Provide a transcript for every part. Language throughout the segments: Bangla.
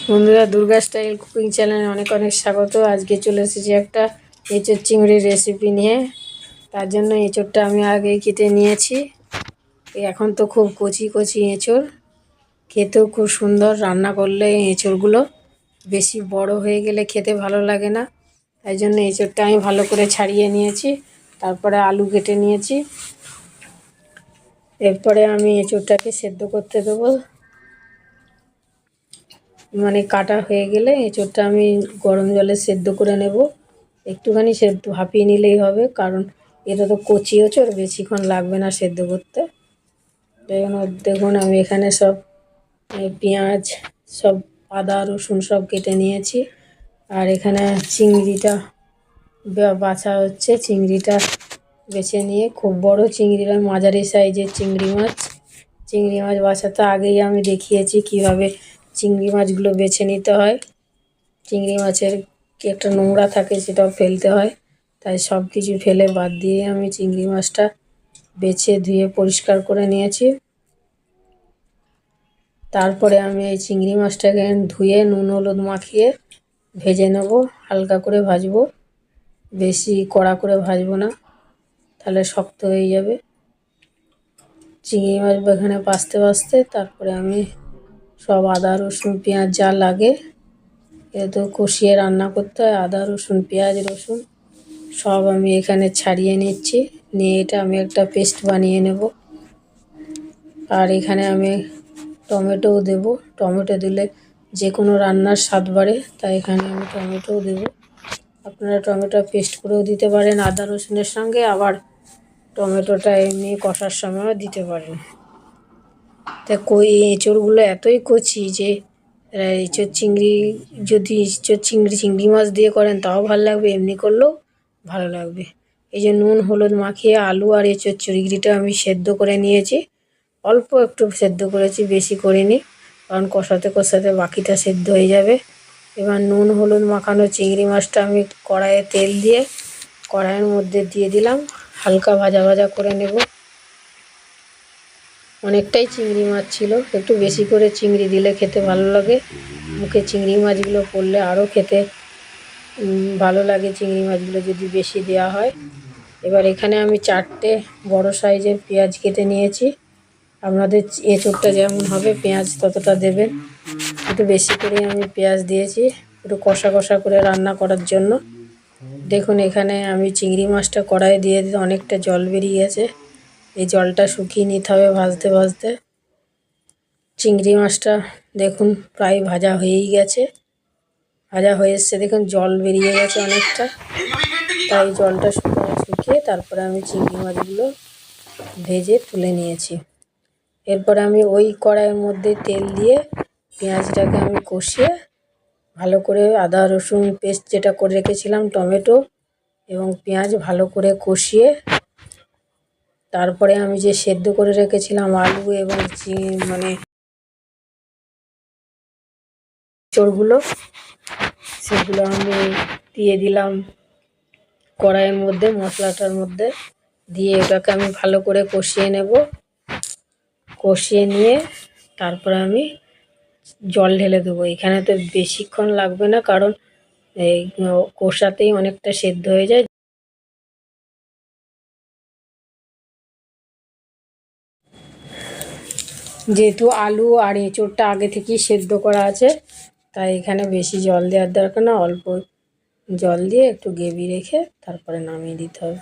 বন্ধুরা, দুর্গা স্টাইল কুকিং চ্যানেলে অনেক অনেক স্বাগত। আজকে চলে এসেছি একটা এঁচোড় চিংড়ির রেসিপি নিয়ে। তার জন্য এঁচোড়টা আমি আগেই কেটে নিয়েছি। এখন তো খুব কচি কচি এঁচোড়, খেতেও খুব সুন্দর। রান্না করলে এঁচোড়গুলো বেশি বড় হয়ে গেলে খেতে ভালো লাগে না, তাই জন্য এঁচোড়টা আমি ভালো করে ছাড়িয়ে নিয়েছি। তারপরে আলু কেটে নিয়েছি। এরপরে আমি এঁচোড়টাকে সেদ্ধ করতে দেবো। মানে কাটা হয়ে গেলে এঁচোড়টা আমি গরম জলে সেদ্ধ করে নেব। একটুখানি সেদ্ধ ভাপিয়ে নিলেই হবে, কারণ এটা তো কচি এঁচোড়, বেশিক্ষণ লাগবে না সেদ্ধ করতে। দেখুন আমি এখানে সব পেঁয়াজ, সব আদা রসুন সব কেটে নিয়েছি। আর এখানে চিংড়িটা বাছা হচ্ছে। চিংড়িটা বেছে নিয়ে, খুব বড় চিংড়ি নয়, মাঝারি সাইজের চিংড়ি মাছ বাছাতে আগেই আমি দেখিয়েছি কিভাবে চিংড়ি মাছগুলো বেছে নিতে হয়। চিংড়ি মাছের কি একটা নোংরা থাকে, সেটাও ফেলতে হয়। তাই সব কিছু ফেলে বাদ দিয়ে আমি চিংড়ি মাছটা বেছে ধুয়ে পরিষ্কার করে নিয়েছি। তারপরে আমি এই চিংড়ি মাছটাকে ধুয়ে নুন হলুদ মাখিয়ে ভেজে নেব। হালকা করে ভাজবো, বেশি কড়া করে ভাজবো না, তাহলে শক্ত হয়ে যাবে। চিংড়ি মাছ এখানে ভাজতে তারপরে আমি সব আদা রসুন পেঁয়াজ যা লাগে, এ তো কষিয়ে রান্না করতে হয়। আদা রসুন পেঁয়াজ রসুন সব আমি এখানে ছাড়িয়ে নিচ্ছি। নিয়ে এটা আমি একটা পেস্ট বানিয়ে নেব। আর এখানে আমি টমেটোও দেব। টমেটো দিলে যে কোনো রান্নার স্বাদ বাড়ে, তাই এখানে আমি টমেটোও দেব। আপনারা টমেটো পেস্ট করেও দিতে পারেন আদা রসুনের সঙ্গে, আবার টমেটোটা এমনি কষার সময়ও দিতে পারেন। তা এঁচোড়গুলো এতই কচি যে এঁচোড় চিংড়ি, যদি এঁচোড় চিংড়ি মাছ দিয়ে করেন তাও ভালো লাগবে, এমনি করলেও ভালো লাগবে। এই যে নুন হলুদ মাখিয়ে আলু আর এঁচোড় চিংড়িটা আমি সেদ্ধ করে নিয়েছি। অল্প একটু সেদ্ধ করেছি, বেশি করিনি, কারণ কষাতে কষাতে বাকিটা সেদ্ধ হয়ে যাবে। এবার নুন হলুদ মাখানো চিংড়ি মাছটা আমি কড়াইয়ে তেল দিয়ে কড়াইয়ের মধ্যে দিয়ে দিলাম। হালকা ভাজা ভাজা করে নেব। অনেকটাই চিংড়ি মাছ ছিল, একটু বেশি করে চিংড়ি দিলে খেতে ভালো লাগে। মুখে চিংড়ি মাছগুলো পড়লে আরও খেতে ভালো লাগে, চিংড়ি মাছগুলো যদি বেশি দেওয়া হয়। এবার এখানে আমি 4টে বড় সাইজের পেঁয়াজ কেটে নিয়েছি। আপনাদের এঁচোড়টা যেমন হবে পেঁয়াজ ততটা দেবেন। একটু বেশি করে আমি পেঁয়াজ দিয়েছি, একটু কষা কষা করে রান্না করার জন্য। দেখুন এখানে আমি চিংড়ি মাছটা কড়াইয়ে দিয়ে অনেকটা জল বেরিয়ে গেছে। এই জলটা শুকিয়ে নিতে হবে ভাজতে ভাজতে। চিংড়ি মাছটা দেখুন প্রায় ভাজা হয়েই গেছে, ভাজা হয়ে এসছে। দেখুন জল বেরিয়ে গেছে অনেকটা, তাই জলটা শুকিয়ে তারপরে আমি চিংড়ি মাছগুলো ভেজে তুলে নিয়েছি। এরপরে আমি ওই কড়াইয়ের মধ্যে তেল দিয়ে পেঁয়াজটাকে আমি কষিয়ে ভালো করে, আদা রসুন পেস্ট যেটা করে রেখেছিলাম, টমেটো এবং পেঁয়াজ ভালো করে কষিয়ে, তারপরে আমি যে সেদ্ধ করে রেখেছিলাম আলু এবং এঁচোড়গুলো, সেগুলো আমি দিয়ে দিলাম কড়াইয়ের মধ্যে, মশলাটার মধ্যে দিয়ে এটাকে আমি ভালো করে কষিয়ে নেব। কষিয়ে নিয়ে তারপরে আমি জল ঢেলে দেবো। এখানে তো বেশিক্ষণ লাগবে না, কারণ এই কষাতেই অনেকটা সেদ্ধ হয়ে যায়। যেহেতু আলু আর এঁচোড়টা আগে থেকেই সেদ্ধ করা আছে, তাই এখানে বেশি জল দেওয়ার দরকার না। অল্প জল দিয়ে একটু গ্রেভি রেখে তারপরে নামিয়ে দিতে হবে।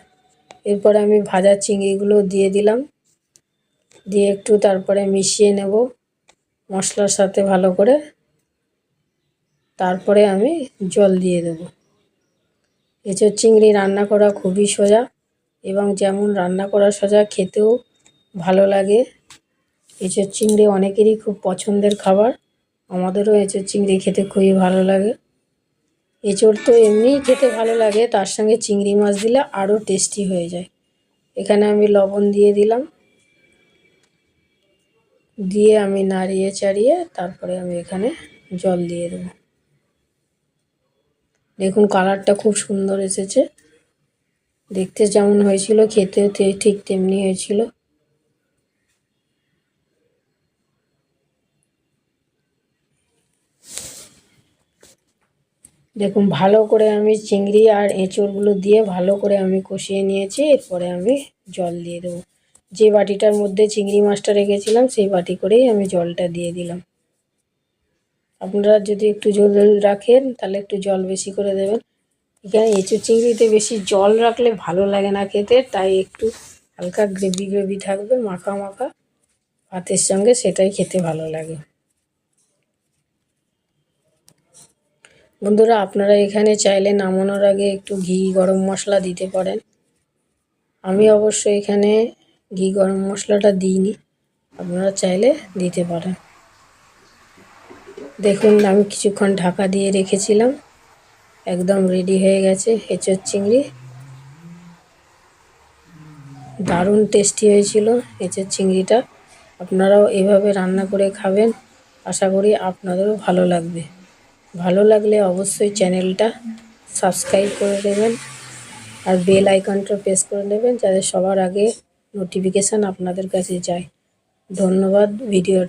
এরপরে আমি ভাজা চিংড়িগুলো দিয়ে দিলাম, দিয়ে একটু তারপরে মিশিয়ে নেব মশলার সাথে ভালো করে। তারপরে আমি জল দিয়ে দেব। এঁচোড় চিংড়ি রান্না করা খুবই সোজা, এবং যেমন রান্না করা সোজা খেতেও ভালো লাগে। এঁচোড় চিংড়ি অনেকেরই খুব পছন্দের খাবার। আমাদেরও এঁচোড় চিংড়ি খেতে খুবই ভালো লাগে। এঁচোড় তো এমনিই খেতে ভালো লাগে, তার সঙ্গে চিংড়ি মাছ দিলে আরও টেস্টি হয়ে যায়। এখানে আমি লবণ দিয়ে দিলাম, দিয়ে আমি নাড়িয়ে চাড়িয়ে তারপরে আমি এখানে জল দিয়ে দেবো। দেখুন কালারটা খুব সুন্দর এসেছে, দেখতে যেমন হয়েছিল খেতেও ঠিক তেমনি হয়েছিল। দেখুন ভালো করে আমি চিংড়ি আর এঁচড়গুলো দিয়ে ভালো করে আমি কষিয়ে নিয়েছি। এরপরে আমি জল দিয়ে দেবো। যে বাটিটার মধ্যে চিংড়ি মাছটা রেখেছিলাম সেই বাটি করেই আমি জলটা দিয়ে দিলাম। আপনারা যদি একটু ঝোল রাখেন তাহলে একটু জল বেশি করে দেবেন। এখানে এঁচড় চিংড়িতে বেশি জল রাখলে ভালো লাগে না খেতে, তাই একটু হালকা গ্রেভি গ্রেভি থাকবে, মাখা মাখা ভাতের সঙ্গে, সেটাই খেতে ভালো লাগে। বন্ধুরা, আপনারা এখানে চাইলে নামানোর আগে একটু ঘি গরম মশলা দিতে পারেন। আমি অবশ্য এখানে ঘি গরম মশলাটা দিইনি, আপনারা চাইলে দিতে পারেন। দেখুন আমি কিছুক্ষণ ঢাকা দিয়ে রেখেছিলাম, একদম রেডি হয়ে গেছে এঁচড় চিংড়ি। দারুণ টেস্টি হয়েছিল এঁচড় চিংড়িটা। আপনারাও এভাবে রান্না করে খাবেন, আশা করি আপনাদেরও ভালো লাগবে। ভালো লাগলে অবশ্যই চ্যানেলটা সাবস্ক্রাইব করে দেবেন আর বেল আইকনটা প্রেস করে দেবেন, যাতে সবার আগে নোটিফিকেশান আপনাদের কাছে যায়। ধন্যবাদ ভিডিওটা